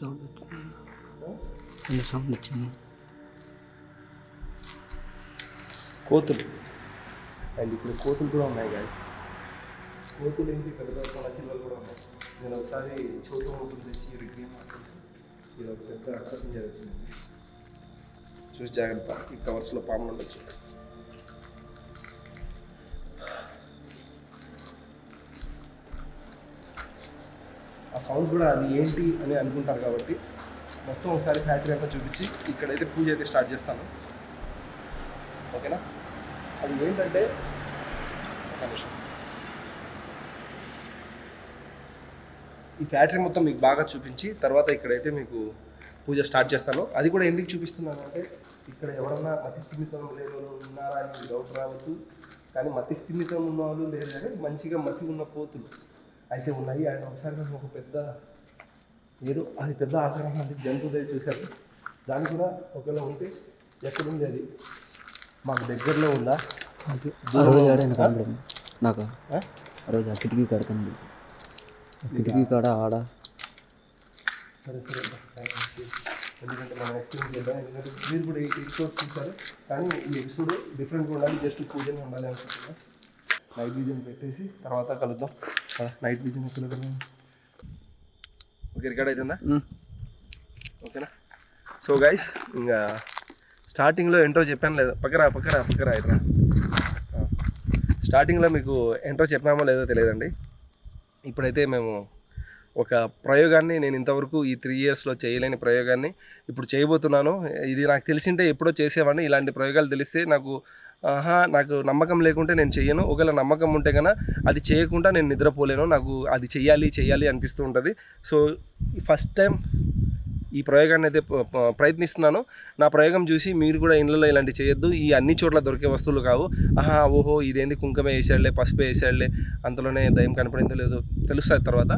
Sound వచ్చింది. కోతులు. And ఇప్పుడు కోతులు కూడా ఉన్నాయి గాయస్. కోతులు ఏంటి పెద్ద పెద్ద చిల్లలు కూడా ఉన్నాయి. నేను ఒకసారి చోటు ఉంటుంది తెచ్చి ఇది ఒక పెద్ద అట్రాక్షన్ జరుగుతుంది. చూసి జాగ్రత్త, ఈ కవర్స్లో పాములు ఉండొచ్చు. ఆ సౌండ్ కూడా అది ఏంటి అని అనుకుంటారు కాబట్టి మొత్తం ఒకసారి ఫ్యాక్టరీ అంతా చూపించి ఇక్కడైతే పూజ అయితే స్టార్ట్ చేస్తాను. ఓకేనా? అది ఏంటంటే ఒక నిమిషం, ఈ ఫ్యాక్టరీ మొత్తం మీకు బాగా చూపించి తర్వాత ఇక్కడైతే మీకు పూజ స్టార్ట్ చేస్తాను. అది కూడా ఎందుకు చూపిస్తున్నాను అంటే ఇక్కడ ఎవరన్నా మతి స్థిమితం లేని వాళ్ళు ఉన్నారా అని డౌట్ రావచ్చు. కానీ మతి స్థిమితం ఉన్న వాళ్ళు లేదు, కానీ మంచిగా మతి ఉన్న కోతులు అయితే ఉన్నాయి. ఆయన ఒకసారి మేము ఒక పెద్ద ఏదో అది పెద్ద ఆకారం అంటే జంతువుదే చూశారు. దాన్ని కూడా ఒకవేళ ఉంటే ఎక్కడుంది అది మాకు దగ్గరలో ఉందా? నాకు రోజు ఆ కిటికీ కాడ కనిపి కిటికీ కాడ ఆడ. సరే సరే, ఎందుకంటే మనం ఎక్స్పీరియన్స్ చేద్దాం. ఎందుకంటే మీరు కూడా ఈ ఎపిసోడ్ చూస్తారు, కానీ ఈ ఎపిసోడ్ డిఫరెంట్గా ఉండాలి. జస్ట్ పూజనే ఉండాలి అనుకుంటున్నా. నైట్ విజన్ పెట్టేసి తర్వాత కలుద్దాం. నైట్ విజన్ ఎక్కడ కలుద్దాం? ఓకే, రికార్డ్ అవుతుందా? ఓకేనా? సో గైస్, ఇంకా స్టార్టింగ్లో ఎంట్రో చెప్పాను లేదా? పక్కరా ఇట్రా. స్టార్టింగ్లో మీకు ఎంట్రో చెప్పామో లేదో తెలియదండి. ఇప్పుడైతే మేము ఒక ప్రయోగాన్ని, నేను ఇంతవరకు ఈ 3 yearsలో చేయలేని ప్రయోగాన్ని ఇప్పుడు చేయబోతున్నాను. ఇది నాకు తెలిసింటే ఎప్పుడో చేసేవాడిని. ఇలాంటి ప్రయోగాలు తెలిస్తే నాకు నమ్మకం లేకుంటే నేను చెయ్యను. ఒకవేళ నమ్మకం ఉంటే కన్నా అది చేయకుండా నేను నిద్రపోలేను. నాకు అది చెయ్యాలి అనిపిస్తూ ఉంటుంది. సో ఫస్ట్ టైం ఈ ప్రయోగాన్ని అయితే ప్రయత్నిస్తున్నాను. నా ప్రయోగం చూసి మీరు కూడా ఇళ్ళలో ఇలాంటివి చేయొద్దు. ఈ అన్ని చోట్ల దొరికే వస్తువులు కావు. ఓహో ఇదేంది కుంకుమే వేసాడులే, పసుపు వేసాడులే, అంతలోనే దయ్యం కనపడిందో లేదో తెలుస్తుంది తర్వాత.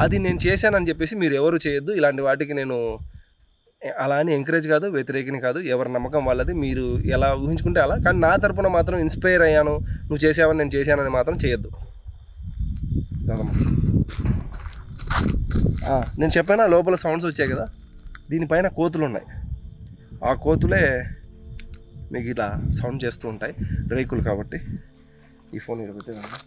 అది నేను చేశానని చెప్పేసి మీరు ఎవరు చేయొద్దు. ఇలాంటి వాటికి నేను అలా అని ఎంకరేజ్ కాదు, వ్యతిరేకిని కాదు. ఎవరి నమ్మకం వాళ్ళది. మీరు ఎలా ఊహించుకుంటే అలా. కానీ నా తరపున మాత్రం ఇన్స్పైర్ అయ్యాను, నువ్వు చేసావని నేను చేశానని మాత్రం చేయొద్దు. నేను చెప్పానా లోపల సౌండ్స్ వచ్చాయి కదా, దీనిపైన కోతులు ఉన్నాయి. ఆ కోతులే మీకు ఇలా సౌండ్ చేస్తూ ఉంటాయి, రేకులు కాబట్టి. ఈ ఫోన్ ఇలా పెట్టేదాన్ని.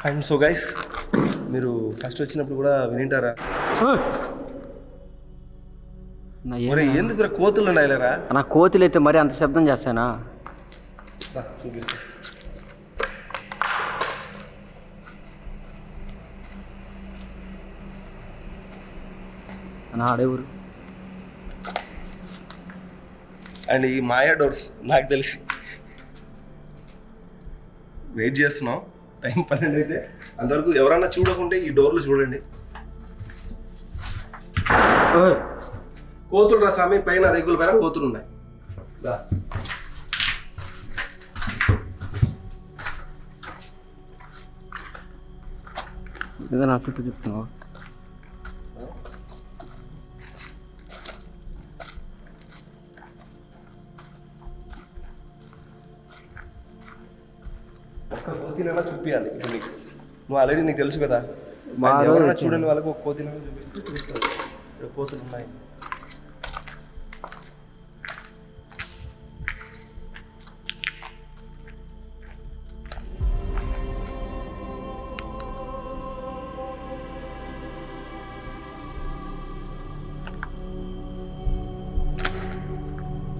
అండ్ సో గైస్, మీరు ఫస్ట్ వచ్చినప్పుడు కూడా వినింటారా? మరి ఎందుకు కోతులు ఉన్నాయిలేరా? నా కోతులు అయితే మరి అంత శబ్దం చేస్తానా? చూపిస్తా. నా ఆడేవురు. అండ్ ఈ మాయా డోర్స్ నాకు తెలిసి వెయిట్ చేస్తున్నాం. టైం 12 అయితే అంతవరకు ఎవరన్నా చూడకుంటే ఈ డోర్లు చూడండి. కోతులు రా స్వామి, పైన రేకుల పైన కోతులు ఉన్నాయి. నా చుట్టూ చెప్తున్నావు. ఒక్క కోతినైనా చూపించాలి ఇప్పుడు నీకు. నువ్వు ఆల్రెడీ నీకు తెలుసు కదా, ఎవరైనా చూడండి వాళ్ళకి ఒక కోతినైనా చూపిస్తే చూస్తారు ఇక్కడ కోతులు ఉన్నాయి.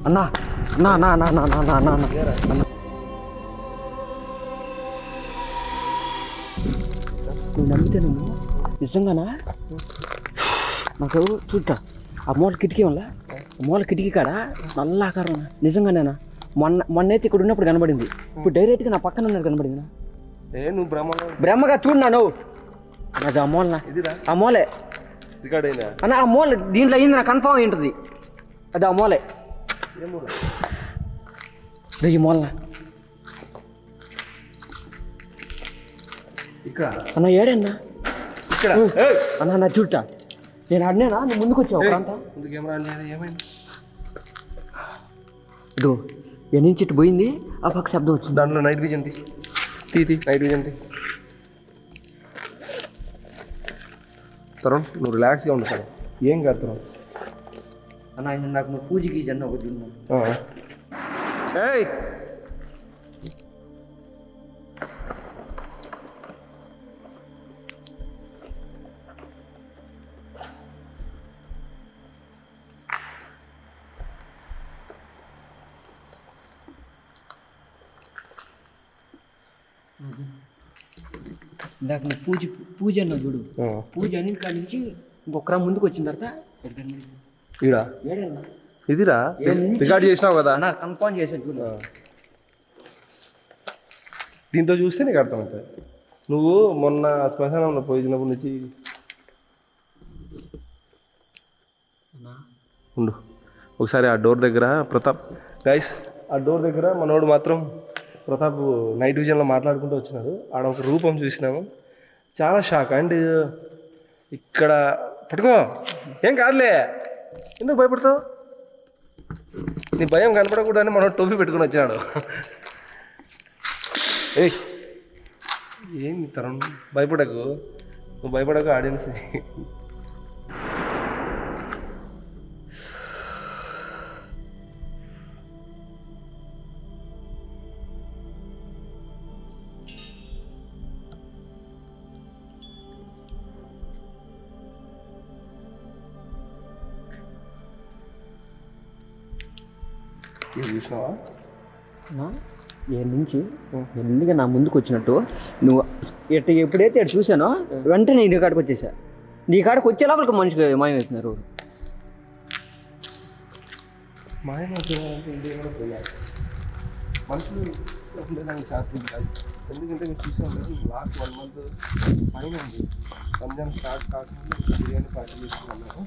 అన్నా నా నా నా నా నా నా నా అన్న, నువ్వు నమ్మితే నువ్వు నిజంగానా? నాకు చూడ ఆ మూల కిటికీ వల్ల, మూల కిటికీ కాడ నల్ల ఆకారం నిజంగానేనా? మొన్నైతే ఇక్కడ ఉన్నప్పుడు కనబడింది, ఇప్పుడు డైరెక్ట్గా నా పక్కన ఉన్నది కనబడింది. నువ్వు బ్రహ్మగా చూడనా నువ్వు? అది ఆ మూలనా? ఆ మూలే అన్న, ఆ మూల దీంట్లో అయింది నాకు కన్ఫామ్ ఏంటది. అది ఆ మూలే, ఈ మూలనా ఇక్కడ అన్న. ఏడన్నా ఇక్కడ అన్న నా చూడట నేను అడినా నువ్వు ముందుకు వచ్చావు ముందు కెమెరా ఏమైంది? ఇదో నుంచి ఇటు పోయింది, ఆ పక్క శబ్దం వచ్చింది. దాంట్లో నైట్ విజన్ తీ నైట్ విజన్ తరుణ్, నువ్వు రిలాక్స్గా ఉండు సార్, ఏం కాదు తరుణ్. అన్న నాకు నువ్వు పూజకి జన్న ఒకటి ఏయ్ ఇందాక నువ్వు పూజ అన్నావు చూడు, పూజ అని కాడి నుంచి ఇంకొకరా ముందుకు వచ్చిన తర్వాత ఈడా ఏడన్నా ఇదిరా రికార్డ్ చేసినావు కదా అన్న కన్ఫర్మ్ చేసాను చూడు. దీంతో చూస్తే నీకు అర్థమవుతుంది. నువ్వు మొన్న శ్మశానంలో పోయినప్పటి నుంచి ఉండు ఒకసారి ఆ డోర్ దగ్గర ప్రతాప్ గైస్, ఆ డోర్ దగ్గర మనోడు మాత్రం ప్రతాప్ నైట్ విజన్లో మాట్లాడుకుంటూ వచ్చినాడు. ఆడ ఒక రూపం చూసినాము, చాలా షాక్. అండ్ ఇక్కడ పట్టుకో, ఏం కాదులే, ఎందుకు భయపడతావు? నీ భయం కనపడకూడదని మనం టోపీ పెట్టుకుని వచ్చినాడు. ఏయ్ ఏం తరుణ్, భయపడకు, నువ్వు భయపడకు, ఆడియన్స్. చూసినావా ఏ నుంచి మెల్లిగా నా ముందుకు వచ్చినట్టు నువ్వు ఎప్పుడైతే ఇటు చూసానో వెంటనే నీ కాడికి వచ్చేసా. నీ కాడికి వచ్చే లోపలికి మనిషికి మాయం అవుతున్నారు. మనుషులు శాస్త్రం కాదు, ఎందుకంటే మీరు చూసాను లాస్ట్ 1 month పైన ఉంది. రంజాన్ స్టార్ట్ కాకుండా బిర్యానీ పార్టీ చేసుకున్నాము.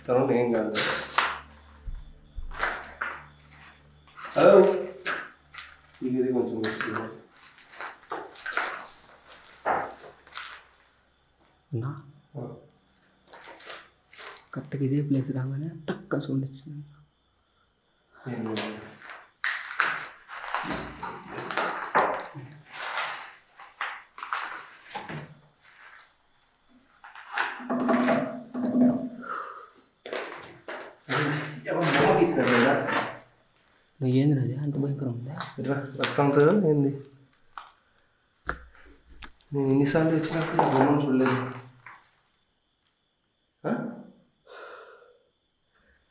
తరుణ్ ఏం కాదు. హలో, ఇది కొంచెం కరెక్ట్గా ఇదే ప్లేస్ రాగానే టక్క సౌండ్ వచ్చింది. ఏంది అది అంత భయంకరం ఉందా? రక్తంతో ఏంది? నేను ఎన్నిసార్లు వచ్చినప్పుడు బొమ్మను చూడలేదు.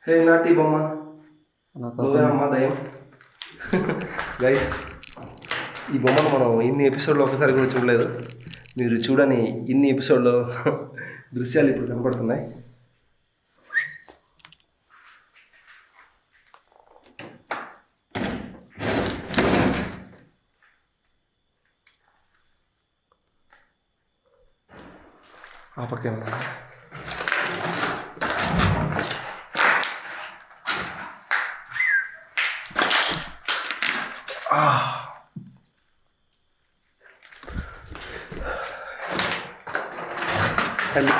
హే నాటి బొమ్మ, నువ్వేనమ్మా దయం. గైస్, ఈ బొమ్మను మనం ఇన్ని ఎపిసోడ్లో ఒకసారి కూడా చూడలేదు. మీరు చూడని ఇన్ని ఎపిసోడ్లో దృశ్యాలు ఇప్పుడు కనపడుతున్నాయి. ఆ పక్క అండ్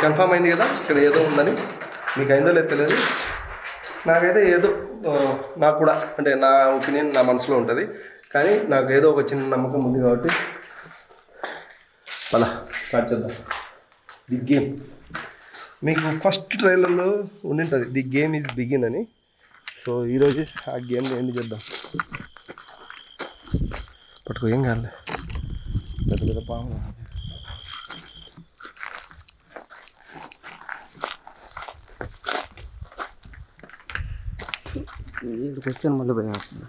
కన్ఫర్మ్ అయింది కదా ఇక్కడ ఏదో ఉందని. మీకు అయిందో లేదు తెలియదు, నాకైతే ఏదో నాకు కూడా అంటే నా ఒపీనియన్ నా మనసులో ఉంటుంది. కానీ నాకు ఏదో ఒక చిన్న నమ్మకం ఉంది కాబట్టి అలా స్టార్ట్ చేద్దాం. ది గేమ్ మీకు ఫస్ట్ ట్రైలర్లో ఉండింటుంది, ది గేమ్ ఈజ్ బిగిన్ అని. సో ఈరోజు ఆ గేమ్ని ఎండ్ చేద్దాం. పట్టుకో, ఏం కాదు, పెద్ద పెద్ద పాము. ఇక్కడికి వచ్చాను మళ్ళీ భయం వస్తుంది.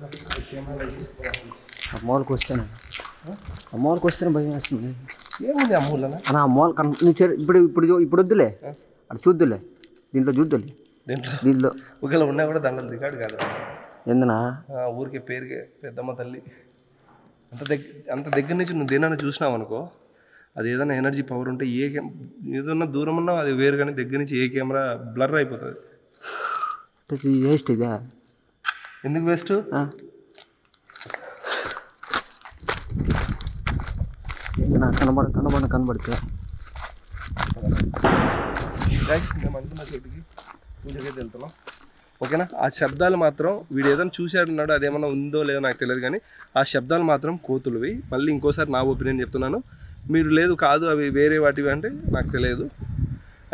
అమ్మవాళ్ళకి వస్తాను, అమ్మవాళ్ళకి వస్తేనే భయం వస్తుంది. ఏముంది అమ్మూల అన్న అమ్మవాళ్ళు ఇప్పుడు ఇప్పుడు ఇప్పుడు వద్దులే, అది చూద్దులే, దీంట్లో చూద్దులే. దీంట్లో ఒకవేళ ఉన్నా కూడా దాంట్లో రికార్డు కాదు. ఏందనా ఊరికే పేరుకే పెద్దమ్మ తల్లి. అంత దగ్గర నుంచి నువ్వు దేనాన్ని చూసినావు అనుకో, అది ఏదైనా ఎనర్జీ పవర్ ఉంటే ఏదన్నా దూరం ఉన్నా అది వేరు, కానీ దగ్గర నుంచి ఏ కెమెరా బ్లర్ అయిపోతుంది. వేస్ట్ ఇదా? ఎందుకు వేస్ట్? కనబడుతుంది. మేము అనుకున్న చోటికి పూజకైతే వెళ్తున్నాం, ఓకేనా. ఆ శబ్దాలు మాత్రం వీడు ఏదైనా చూశాడున్నాడు, అదేమన్నా ఉందో లేదో నాకు తెలియదు, కానీ ఆ శబ్దాలు మాత్రం కోతులువి. మళ్ళీ ఇంకోసారి నా ఒపీనియన్ చెప్తున్నాను, మీరు లేదు కాదు అవి వేరే వాటివి అంటే నాకు తెలియదు.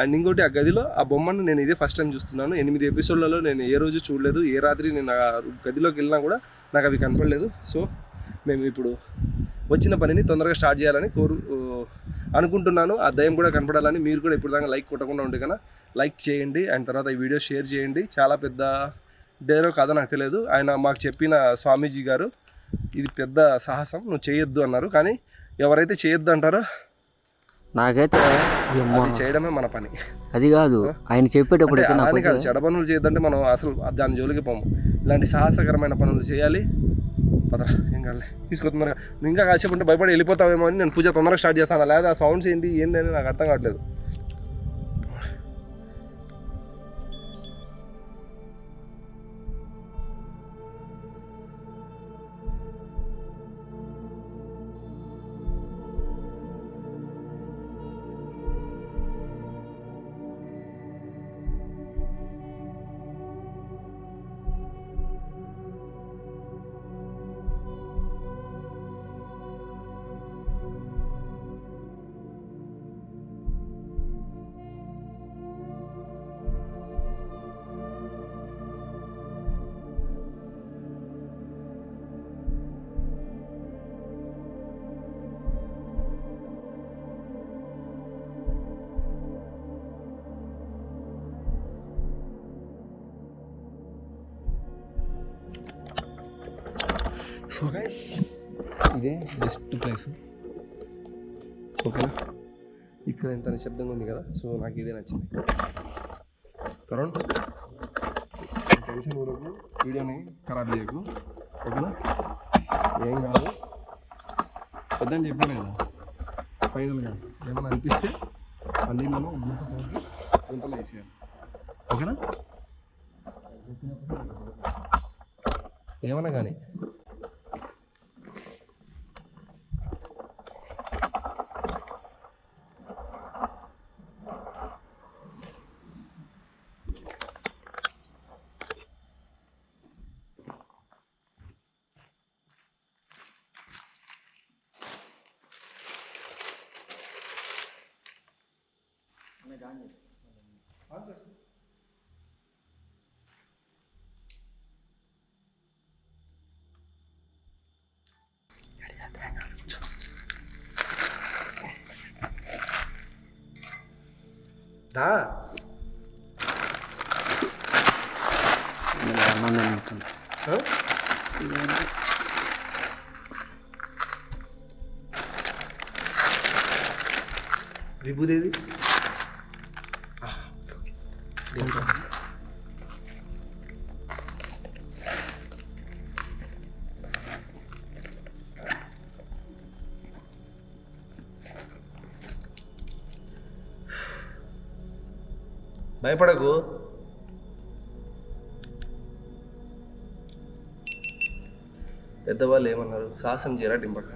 అండ్ ఇంకోటి, ఆ గదిలో ఆ బొమ్మను నేను ఇదే ఫస్ట్ టైం చూస్తున్నాను. 8 ఎపిసోడ్లలో నేను ఏ రోజు చూడలేదు, ఏ రాత్రి నేను ఆ గదిలోకి వెళ్ళినా కూడా నాకు అవి కనపడలేదు. సో మేము ఇప్పుడు వచ్చిన పనిని తొందరగా స్టార్ట్ చేయాలని అనుకుంటున్నాను. ఆ దయ్యం కూడా కనపడాలని. మీరు కూడా ఇప్పుడు దాకా లైక్ కొట్టకుండా ఉంటే కన్నా లైక్ చేయండి, అండ్ తర్వాత ఈ వీడియో షేర్ చేయండి. చాలా పెద్ద డేరో కాదో నాకు తెలియదు, ఆయన మాకు చెప్పిన స్వామీజీ గారు ఇది పెద్ద సాహసం, నువ్వు చేయొద్దు అన్నారు. కానీ ఎవరైతే చేయొద్దు అంటారో నాకైతే అది చేయడమే మన పని. అది కాదు ఆయన చెప్పేటప్పుడు అని కాదు, చెడ పనులు చేయొద్దంటే మనం అసలు దాని జోలికి పోము. ఇలాంటి సాహసకరమైన పనులు చేయాలి. పదరా, ఏం కాదులే, తీసుకొస్తున్నారా. నువ్వు ఇంకా కాసేపు ఉంటే భయపడి వెళ్ళిపోతావేమో అని నేను పూజ తొందరగా స్టార్ట్ చేస్తాను. లేదా ఆ సౌండ్స్ ఏంటి అని నాకు అర్థం కావట్లేదు. సో గైస్, ఇదే బెస్ట్ ప్లేస్, ఓకేనా. ఇక్కడ ఎంత నిశ్శబ్దంగా ఉంది కదా, సో నాకు ఇదే నచ్చింది. తరుణ్, టెన్షన్ ఊరకు వీడియోని ఖరాబ్ చేయకు, ఓకేనా. ఏం కాదు, వద్దని చెప్పాను కదా. ఫైనల్గా ఏమైనా అనిపిస్తే ఆ నీళ్ళలో గుంటలు వేసేయాలి, ఓకేనా. ఏమన్నా కానీ విభూదేవి భయపడకు. పెద్దవాళ్ళు ఏమన్నారు, సాహసం చేయరా డింపక.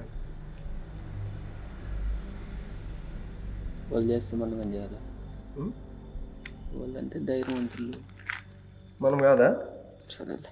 వాళ్ళు చేస్తే మనం ఏం చేయాలి? వాళ్ళంటే ధైర్యవంతులు, మనం కాదా? సరేలే.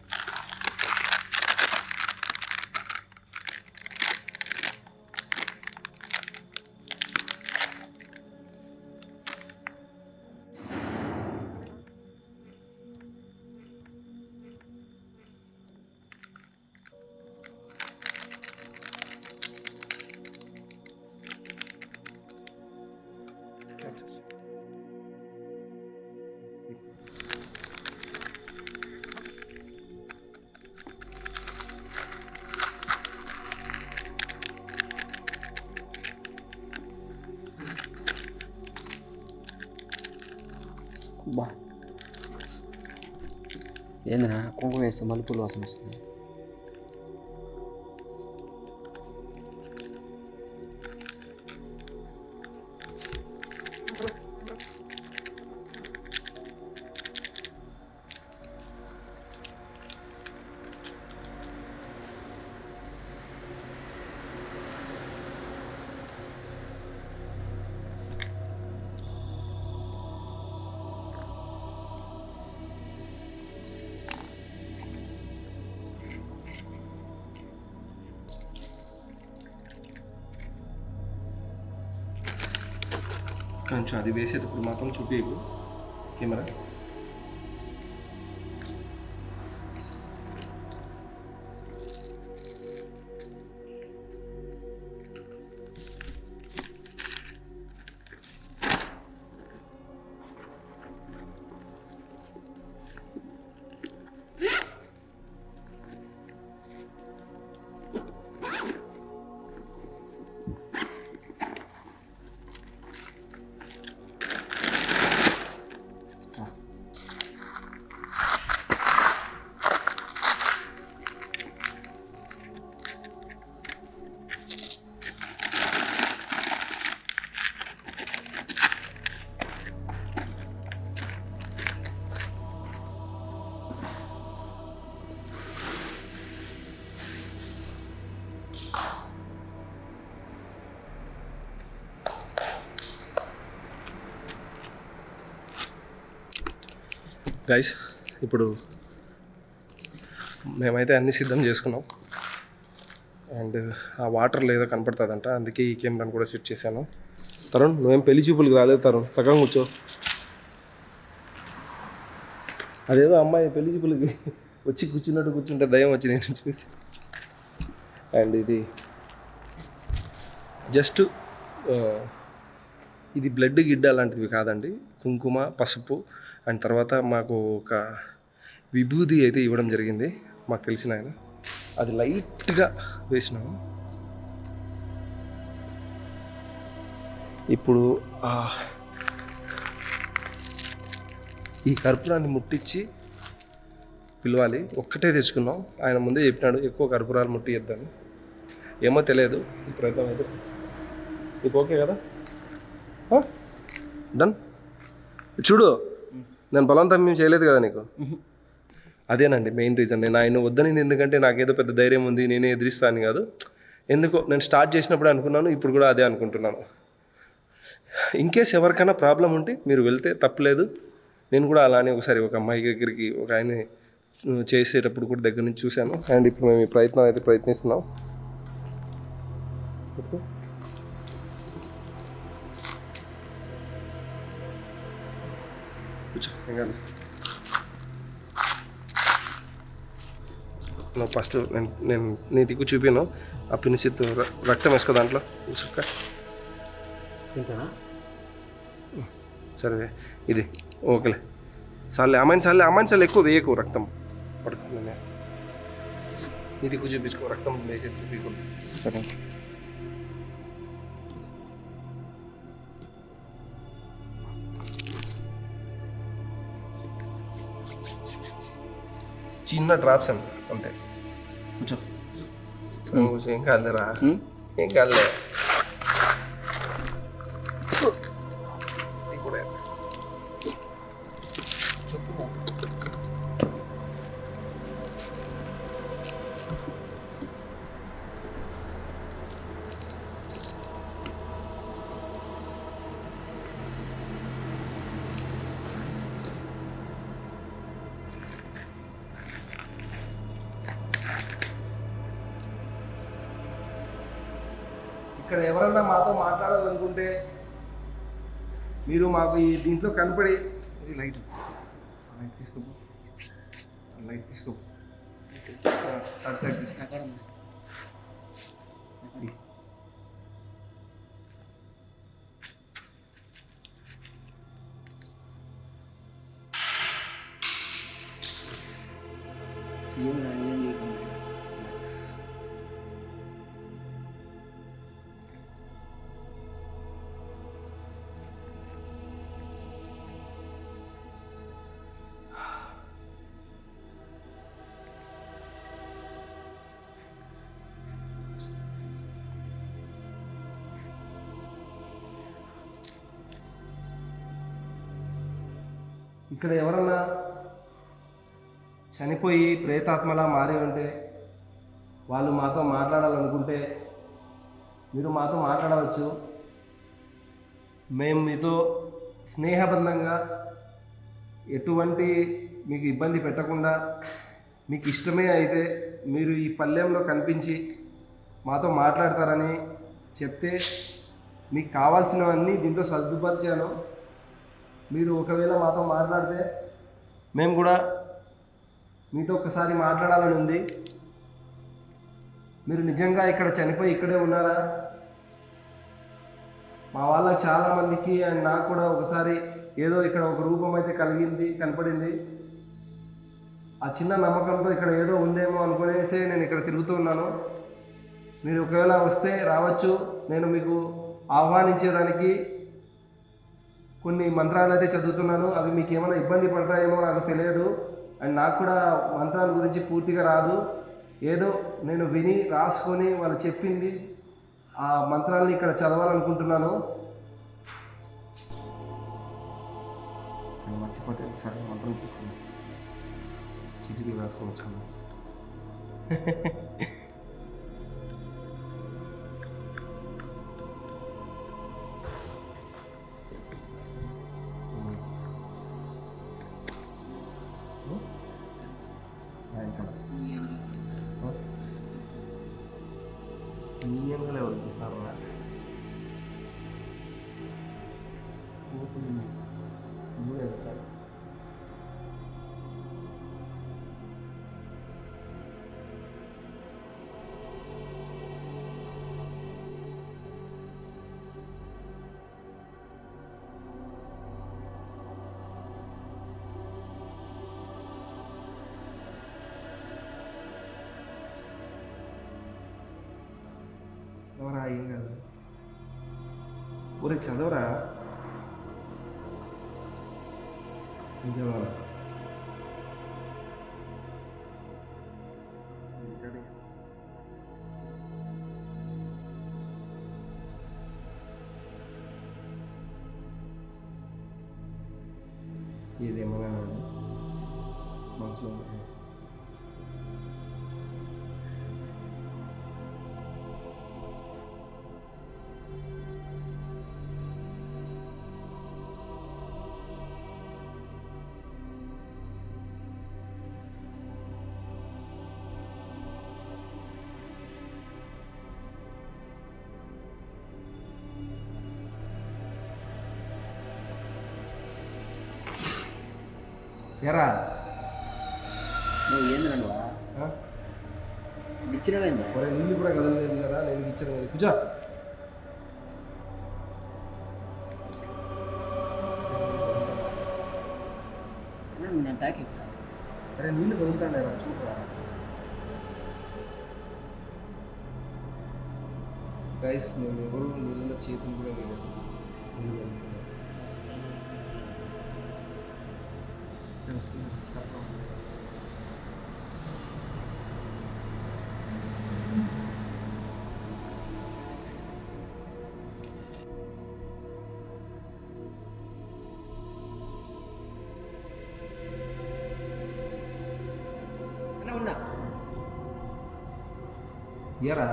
బా, ఏందినా కుంకుమ వేస్తే మల్లెపూలు వాసన వస్తుంది. కొంచెం అది వేసేటప్పుడు మాత్రం చూపించు కెమెరా. గైస్, ఇప్పుడు మేమైతే అన్నీ సిద్ధం చేసుకున్నాం. అండ్ ఆ వాటర్లో ఏదో కనపడుతుందంట, అందుకే ఈ కెమెరాని కూడా సెట్ చేశాను. తరుణ్, నువ్వేం పెళ్లి చూపులకు రాలేదు తరుణ్, సగం కూర్చో. అదేదో అమ్మాయి పెళ్లి చూపులకి వచ్చి కూర్చున్నట్టు కూర్చుంటే దయ్యం వచ్చి నేను చూసి. అండ్ ఇది జస్ట్ ఇది బ్లడ్ గిడ్డ అలాంటివి కాదండి, కుంకుమ, పసుపు. అండ్ తర్వాత మాకు ఒక విభూది అయితే ఇవ్వడం జరిగింది మాకు తెలిసిన ఆయన, అది లైట్గా వేసినాము. ఇప్పుడు ఈ కర్పూరాన్ని ముట్టించి పిలవాలి. ఒక్కటే తెచ్చుకున్నాం, ఆయన ముందే చెప్పినాడు ఎక్కువ కర్పూరాలు ముట్టియద్దని. ఏమో తెలియదు, ఈ ప్రయత్నం అయితే. నీకు ఓకే కదా? డన్. చూడు, నేను బలవంతం మేము చేయలేదు కదా నీకు. అదేనండి మెయిన్ రీజన్. నేను ఆయన వద్దనింది ఎందుకంటే నాకేదో పెద్ద ధైర్యం ఉంది, నేనే ఎదిరిస్తాను కాదు. ఎందుకో నేను స్టార్ట్ చేసినప్పుడు అనుకున్నాను, ఇప్పుడు కూడా అదే అనుకుంటున్నాను. ఇన్కేస్ ఎవరికైనా ప్రాబ్లం ఉంటే మీరు వెళ్తే తప్పలేదు. నేను కూడా అలానే ఒకసారి ఒక అమ్మాయి దగ్గరికి ఒక ఆయన చేసేటప్పుడు కూడా దగ్గర నుంచి చూశాను. అండ్ ఇప్పుడు మేము ఈ ప్రయత్నం అయితే ప్రయత్నిస్తున్నాం. ఫస్ట్ నేను నీ దిక్కు చూపాను, ఆ పినిసిత్తు రక్తం వేసుకో దాంట్లో సుక్క. సరే ఇది ఓకేలే, సార్లే అమ్మాయిని సార్లు ఎక్కువ వేయకు, రక్తం పడుకో. నేను వేస్తాను, నీ దిక్కు చూపించుకో, రక్తం వేసేది చూపించు. సరే, చిన్న డ్రాప్స్ అండి అంతే. కూర్చో, ఏం కాదురా, ఏం కాదులే. ఇక్కడ ఎవరన్నా మాతో మాట్లాడాలనుకుంటే మీరు మాకు ఈ దీంట్లో కనపడి, ఇది లైట్ తీసుకో, లైట్ తీసుకో. ఇక్కడ ఎవరన్నా చనిపోయి ప్రేతాత్మలా మారి ఉంటే వాళ్ళు మాతో మాట్లాడాలనుకుంటే మీరు మాతో మాట్లాడవచ్చు. మేము మీతో స్నేహబంధంగా ఎటువంటి మీకు ఇబ్బంది పెట్టకుండా మీకు ఇష్టమే అయితే మీరు ఈ పల్లెంలో కనిపించి మాతో మాట్లాడతారని చెప్తే మీకు కావాల్సినవన్నీ దీంట్లో సర్దుపరిచాను. మీరు ఒకవేళ మాతో మాట్లాడితే మేము కూడా మీతో ఒకసారి మాట్లాడాలని ఉంది. మీరు నిజంగా ఇక్కడ చనిపోయి ఇక్కడే ఉన్నారా? మా వాళ్ళకి చాలామందికి అండ్ నాకు కూడా ఒకసారి ఏదో ఇక్కడ ఒక రూపం అయితే కనపడింది. ఆ చిన్న నమ్మకంతో ఇక్కడ ఏదో ఉందేమో అనుకునేసి నేను ఇక్కడ తిరుగుతూ ఉన్నాను. మీరు ఒకవేళ వస్తే రావచ్చు. నేను మీకు ఆహ్వానించేదానికి కొన్ని మంత్రాలు అయితే చదువుతున్నాను. అవి మీకు ఏమైనా ఇబ్బంది పడతాయేమో నాకు తెలియదు. అండ్ నాకు కూడా మంత్రాల గురించి పూర్తిగా రాదు. ఏదో నేను విని రాసుకొని వాళ్ళు చెప్పింది ఆ మంత్రాలని ఇక్కడ చదవాలనుకుంటున్నాను. మర్చిపోతే ఒకసారి మంత్రం తీసుకుని చిటికి రాసుకొని వచ్చాను. నియమంగా వదిలిస్తాను. చదవరా, ఏం కాదు. ఊరే చదవరా, చదవరా. ఇదేమన్నా మనసులో ఎరా నువ్వు ఏందిరా ఇచ్చినవేందా? ఒరే నీళ్ళు కూడా కదలలేదు కదా, నేను ఇచ్చిన కూర్చో. నేను తాకి అరే నీళ్ళు కదులుతాను చూడరా. గైస్ మేము ఎవరు నీళ్ళలో చేతులు కూడా వేయలేదు. నీళ్ళు కదులుతున్నాం. ఉన్నా ఎరా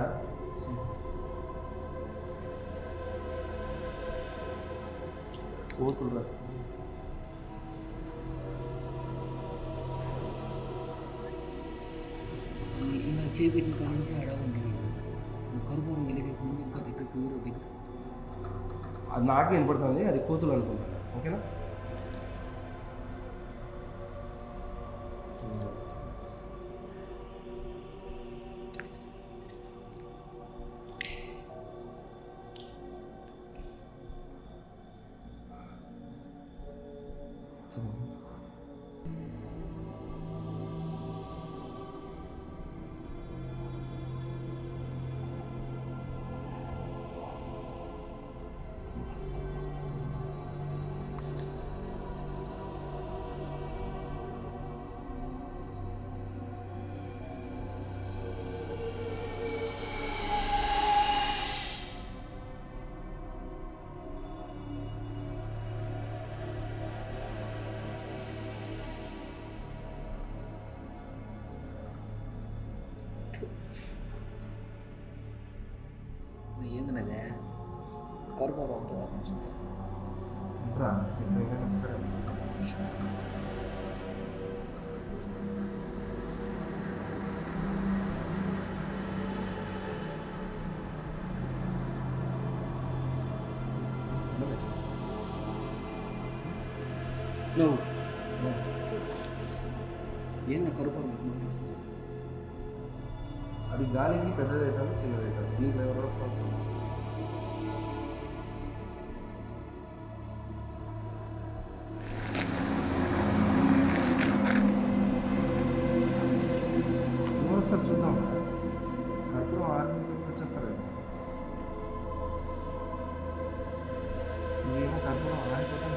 కోతులు రాస్తా. ఇలా చేపెట్టిన కాంచి అడా ఉంటుంది. కరుపురం వెళ్ళి ఇంకా దగ్గర అది నాకే వినపడుతుంది, అది కోతులు అనుకుంటాను. ఓకేనా? ఏందనదే కరుపురంతో వస్తుంది. నువ్వు ఏంది కరుపు అది గాలికి పెద్దది అవుతుంది చిన్నది అవుతుంది దీంట్లో ఎవరు వస్తుంది వస్తారు చూద్దాం కర్పూరం 6 వచ్చేస్తారు ఇదేమో కర్పూరం ఆరిపోతాను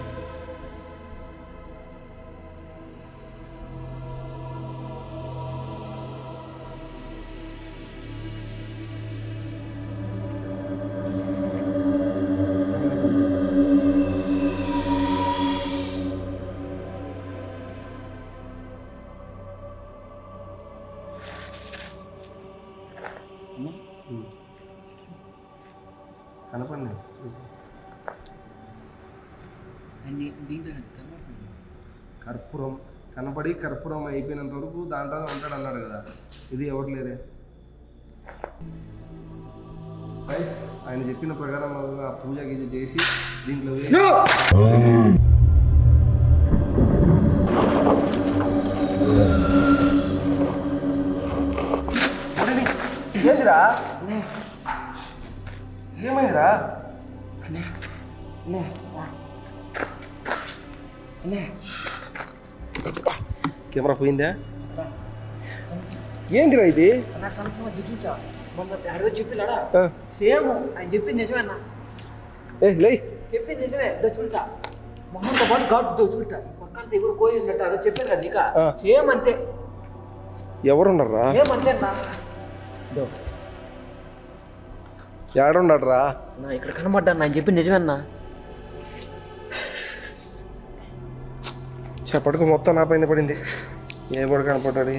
కనపండి కర్పూరం కనపడి కర్పూరం అయిపోయినంత వరకు దాంట్లో ఉంటాడు అన్నాడు కదా ఇది ఎవరు లేరే ఆయన చెప్పిన ప్రకారం ఆ పూజ గీజ చేసి దీంట్లో ఏందిరా ఏమైందిరా కెమెరా పోయిందా ఏందిరా ఇది చెప్పిలాడా సేమ్ ఆయన చెప్పింది నిజమేనా లే చెప్పింది నిజమే చూడతా మొహంతో పాటు ఘాటు చూడట పక్కన ఎవరు కోసేసినట్టు అదో చెప్పారు కదా నీక సేమ్ అంతే ఎవరున్నారా సేమ్ అంతే అన్నా ఏడున్నాడు రా ఇక్కడ కనబడ్డా ఆయన చెప్పింది నిజమేనా చెప్పడుకు మొత్తం నా పైన పడింది ఏ పడు కనపడ్డాడు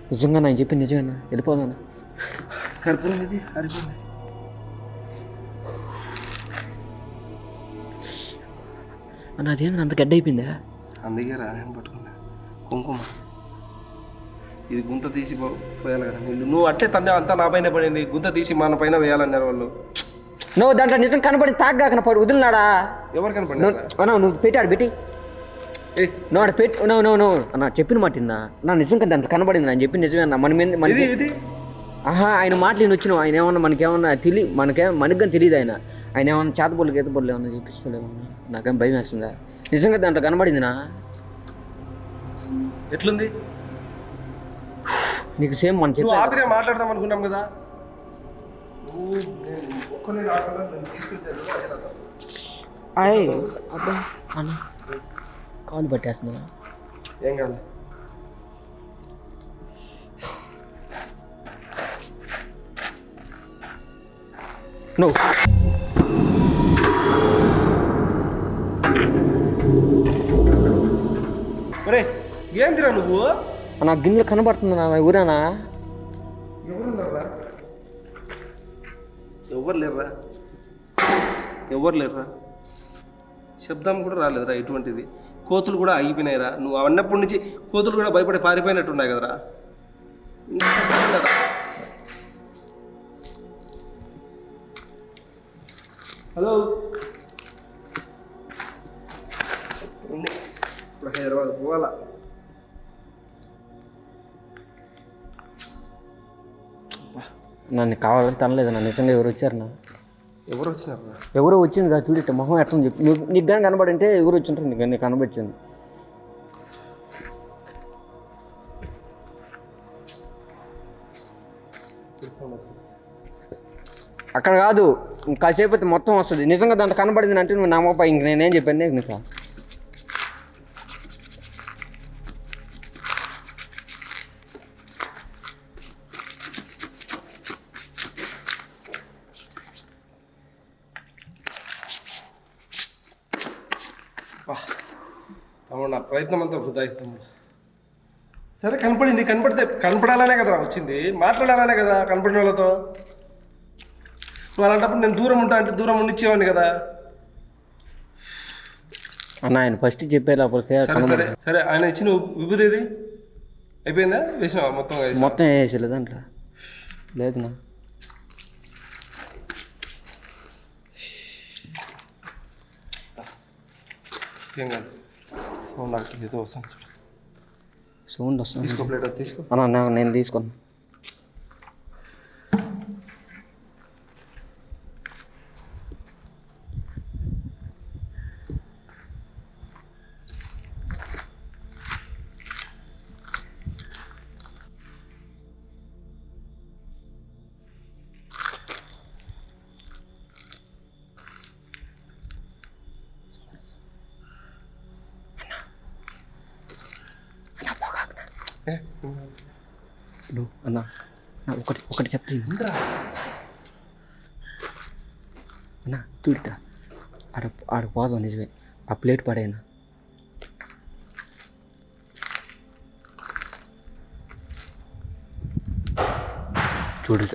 నిజంగా నేను చెప్పింది నిజమేనా వెళ్ళిపోదానా కర్పూరం ఇది అరిపోయింది అదేంది అంత గడ్డ అయిపోయిందా అందుకే రా నేను పట్టుకున్నా కుంకుమ ఇది గుంత తీసి పోయాలి కదా నువ్వు అట్లే తన్నే అంతా నా పైన పడింది గుంత తీసి మన పైన వేయాలన్నారు వాళ్ళు నువ్వు దాంట్లో నిజం కనపడి తాగ్గాకన పడి వదిలినాడా ఎవరు కనపడి నువ్వు పెట్టాడు పెట్టి నువ్వు ఆడ పెట్టి నువ్వు అన్న చెప్పిన మాట నా నిజంగా దాంట్లో కనబడింది నేను చెప్పి నిజమే అన్న మన మీద ఆయన మాటలు వచ్చినావు ఆయన ఏమన్నా మనకేమన్నా మనకేం తెలియదు ఆయన ఏమన్నా చేతబొల్లు గీతబొల్లు ఏమన్నా చూపిస్తలేమన్నా నాకేం భయం వేస్తుందా నిజంగా దాంట్లో కనబడిందినా ఎట్లుంది నీకు సేమ్ మన చెప్పి మాట్లాడదాం అనుకున్నాం కదా అన్న కాలు పట్టేస్తున్నా ఏం కాదు నువ్వు ఒరే ఏందిరా నువ్వు నా గిన్నెలు కనబడుతుంది నా ఊరేనా ఎవరు లేరురా శబ్దం కూడా రాలేదురా ఇటువంటిది కోతులు కూడా ఆగిపోయినాయిరా నువ్వు అన్నప్పటి నుంచి కోతులు కూడా భయపడి పారిపోయినట్టున్నాయి కదరా హలో ఇప్పుడు హైదరాబాద్ పోవాలా నన్ను కావాలని తనలేదు నా నిజంగా ఎవరు వచ్చారు నా ఎవరు వచ్చినారు ఎవరో వచ్చింది కదా చూడట మొహం ఎట్లా చెప్పి నీకు కానీ కనబడింటే ఎవరు వచ్చింటారు నీకు కనబడింది అక్కడ కాదు కాసేపు అయితే మొత్తం వస్తుంది నిజంగా దాంట్లో కనబడింది అంటే నువ్వు నమ్మపై ఇంక నేనేం చెప్పాను నీకు తమ్ముడు నా ప్రయత్నం అంతా వృధా తమ్ముడు సరే కనపడింది కనపడాలనే కదా వచ్చింది మాట్లాడాలనే కదా కనపడిన వాళ్ళతో నువ్వు అలాంటప్పుడు నేను దూరం ఉంటా అంటే దూరం ఉండిచ్చేవాడిని కదా అన్న ఆయన ఫస్ట్ చెప్పే లోపలికే సరే సరే ఆయన ఇచ్చిన విభూతి ఏది అయిపోయిందా వేసినావా మొత్తం వేసేలేదు దాంట్లో లేదునా ఏం కాదు సౌండ్ నాకు ఏదో వస్తుంది చూడు. సౌండ్ వస్తుంది. తీసుకో ప్లేట్ తీసుకో. అన్న నేను తీసుకున్నాను. అన్న ఒకటి చెప్తా అన్న చూడట ఆడ పోదాం నిజమే. ఆ ప్లేట్ పడేనా చూడు.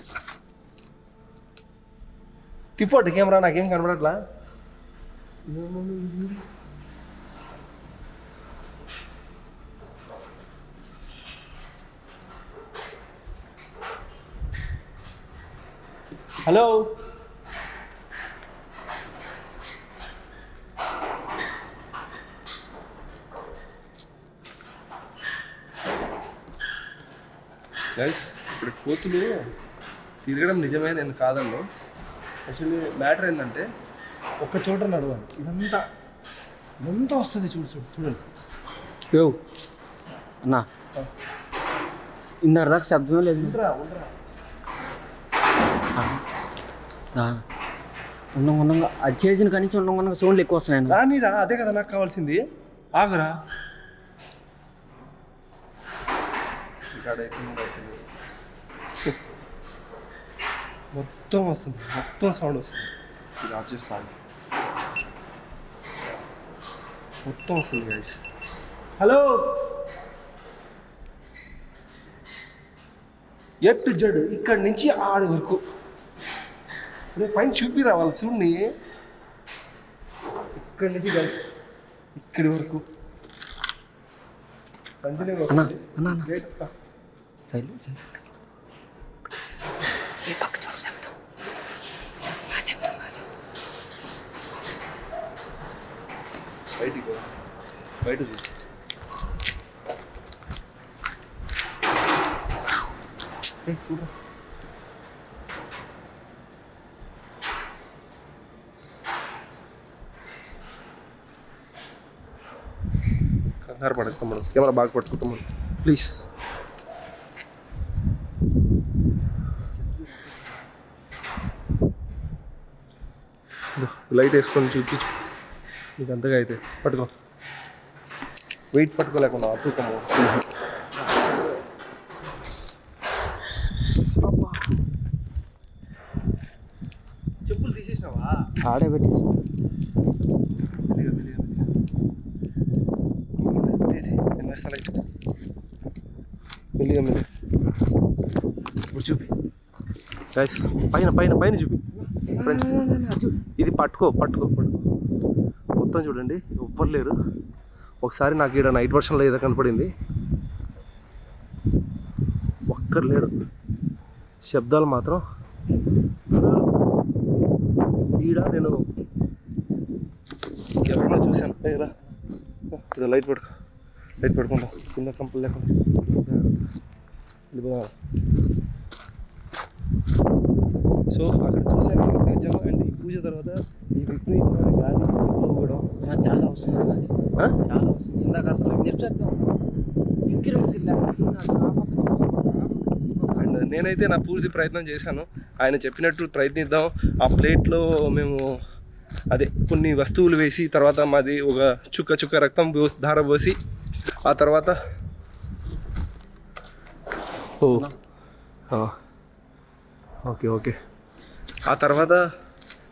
తిప్పొట్టు కెమెరా నాకేం కనబడట్లా. హలో గైస్, ఇప్పుడు కోతులు తిరగడం నిజమే, నేను కాదన్ను. యాక్చువల్లీ మ్యాటర్ ఏంటంటే ఒక్క చోట నడవాలి. ఇదంతా వస్తుంది చూడండి. అన్న ఇందాక దాకా శబ్దం లేదు. ఉండరా ఉన్నంగా అది చేసిన కానీ ఉన్నంగా సౌండ్లు ఎక్కువ వస్తున్నాయి. రానిరా, అదే కదా నాకు కావాల్సింది. ఆగురా. మొత్తం వస్తుంది, మొత్తం సౌండ్ వస్తుంది. ఇది ఆఫ్ చేస్తాను. మొత్తం వస్తుంది గైస్. హలో ఎట్టు జడు ఇక్కడి నుంచి ఆడి వరకు పైన చూపి రావాలి. చూడండి, ఇక్కడి నుంచి గైస్ ఇక్కడి వరకు బయట చూసి చూడ. కంగారు పడకమ్మడు, కెమెరా బాగా పట్టుకుంటామడు ప్లీజ్. లైట్ వేసుకొని చూపించు నీకు అంతగా అయితే. పట్టుకో, వెయిట్ పట్టుకోలేకుండా తూకము. చెప్పులు తీసేసినావా? ఆడే పెట్టేసి మెల్లిగా ఇప్పుడు చూపి గైస్, పైన చూపి ఫ్రెండ్స్. ఇది పట్టుకో మొత్తం చూడండి, ఎవ్వరు లేరు. ఒకసారి నాకు ఇక్కడ నైట్ వర్షన్లో ఏదో కనపడింది, ఒక్కరు లేరు. శబ్దాలు మాత్రం ఈడ నేను ఎవరన్నా చూశాను. ఇలా లైట్ పడుకుంటా కింద కంపలు లేకుండా. సో అక్కడ చూసాను నిజం. అండ్ ఈ పూజ తర్వాత ఈ విపరీతమైన గాలి కూడా చాలా వస్తుంది. చాలా వస్తుంది. ఇందాక అసలు అండ్ నేనైతే నా పూర్తి ప్రయత్నం చేశాను. ఆయన చెప్పినట్టు ప్రయత్నిద్దాం. ఆ ప్లేట్లో మేము అదే కొన్ని వస్తువులు వేసి తర్వాత మాది ఒక చుక్క రక్తం ధార పోసి ఆ తర్వాత ఓకే ఆ తర్వాత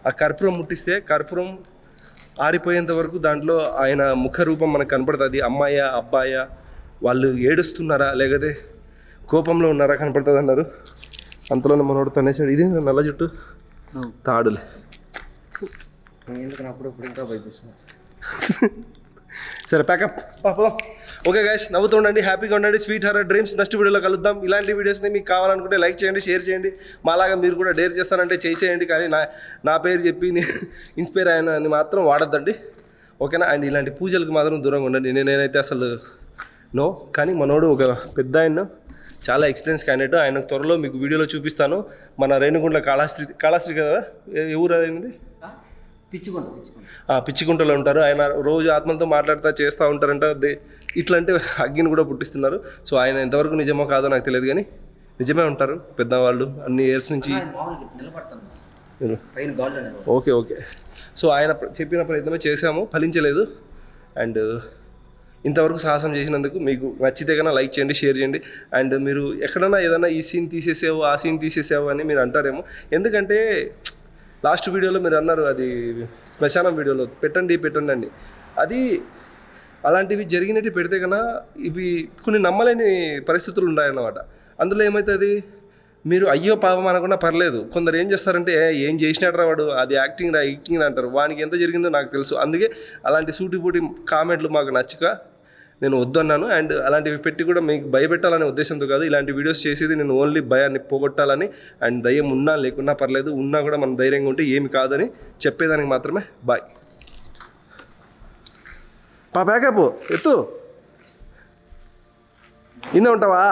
ఆ కర్పూరం ముట్టిస్తే కర్పూరం ఆరిపోయేంత వరకు దాంట్లో ఆయన ముఖ రూపం మనకు కనపడుతుంది. అమ్మాయ అబ్బాయ, వాళ్ళు ఏడుస్తున్నారా లేకపోతే కోపంలో ఉన్నారా కనపడుతుంది అన్నారు. అంతలోనే మనోడు తనేసాడు. ఇది నల్ల జుట్టు తాడులే. ఇంకా భయపిస్తుంది. సరే ప్యాకప్ పాపం. ఓకే గైస్, నవ్వుతూ ఉండండి, హ్యాపీగా ఉండండి. స్వీట్ హారర్ డ్రీమ్స్ నెక్స్ట్ వీడియోలో కలుద్దాం. ఇలాంటి వీడియోస్ని మీకు కావాలనుకుంటే లైక్ చేయండి, షేర్ చేయండి. మాలాగా మీరు కూడా డేర్ చేస్తారంటే చేసేయండి. కానీ నా పేరు చెప్పి ఇన్స్పైర్ అయిన అని మాత్రం వాడద్దండి. ఓకేనా. అండ్ ఇలాంటి పూజలకు మాత్రం దూరంగా ఉండండి. నేనైతే అసలు నో. కానీ మనోడు ఒక పెద్ద ఆయన, చాలా ఎక్స్పీరియన్స్ క్యాండిడేట్. ఆయన త్వరలో మీకు వీడియోలో చూపిస్తాను. మన రేణుగుంట్ల కాళాశ్రీ కదా, ఎవరు అయింది, పిచ్చిగుంటలో ఉంటారు. ఆయన రోజు ఆత్మలతో మాట్లాడుతూ చేస్తూ ఉంటారంట. ఇట్లాంటి అగ్గిని కూడా పుట్టిస్తున్నారు. సో ఆయన ఎంతవరకు నిజమో కాదో నాకు తెలియదు, కానీ నిజమే ఉంటారు పెద్దవాళ్ళు అన్ని ఇయర్స్ నుంచి. Okay okay. సో ఆయన చెప్పిన ప్రయత్నమే చేసాము, ఫలించలేదు. అండ్ ఇంతవరకు సాహసం చేసినందుకు మీకు నచ్చితే కన్నా లైక్ చేయండి, షేర్ చేయండి. అండ్ మీరు ఎక్కడన్నా ఏదైనా ఈ సీన్ తీసేసావు, ఆ సీన్ తీసేసావు అని మీరు అంటారేమో. ఎందుకంటే లాస్ట్ వీడియోలో మీరు అన్నారు, అది శ్మశానం వీడియోలో పెట్టండి అని. అది అలాంటివి జరిగినట్టు పెడితే కన్నా ఇవి కొన్ని నమ్మలేని పరిస్థితులు ఉన్నాయన్నమాట. అందులో ఏమవుతుంది, మీరు అయ్యో పాపం అనకుండా పర్లేదు. కొందరు ఏం చేస్తారంటే ఏం చేసినట్టు వాడు, అది యాక్టింగ్ అంటారు. వానికి ఎంత జరిగిందో నాకు తెలుసు. అందుకే అలాంటి సూటిపూటి కామెంట్లు మాకు నచ్చక నేను వద్దన్నాను. అండ్ అలాంటివి పెట్టి కూడా మీకు భయపెట్టాలనే ఉద్దేశంతో కాదు. ఇలాంటి వీడియోస్ చేసేది నేను ఓన్లీ భయాన్ని పోగొట్టాలని. అండ్ దయ్యం ఉన్నా లేకున్నా పర్లేదు, ఉన్నా కూడా మనం ధైర్యంగా ఉంటే ఏమి కాదని చెప్పేదానికి మాత్రమే. బాయ్. బ్యాకప్ ఎత్తు, ఇన్నే ఉంటావా?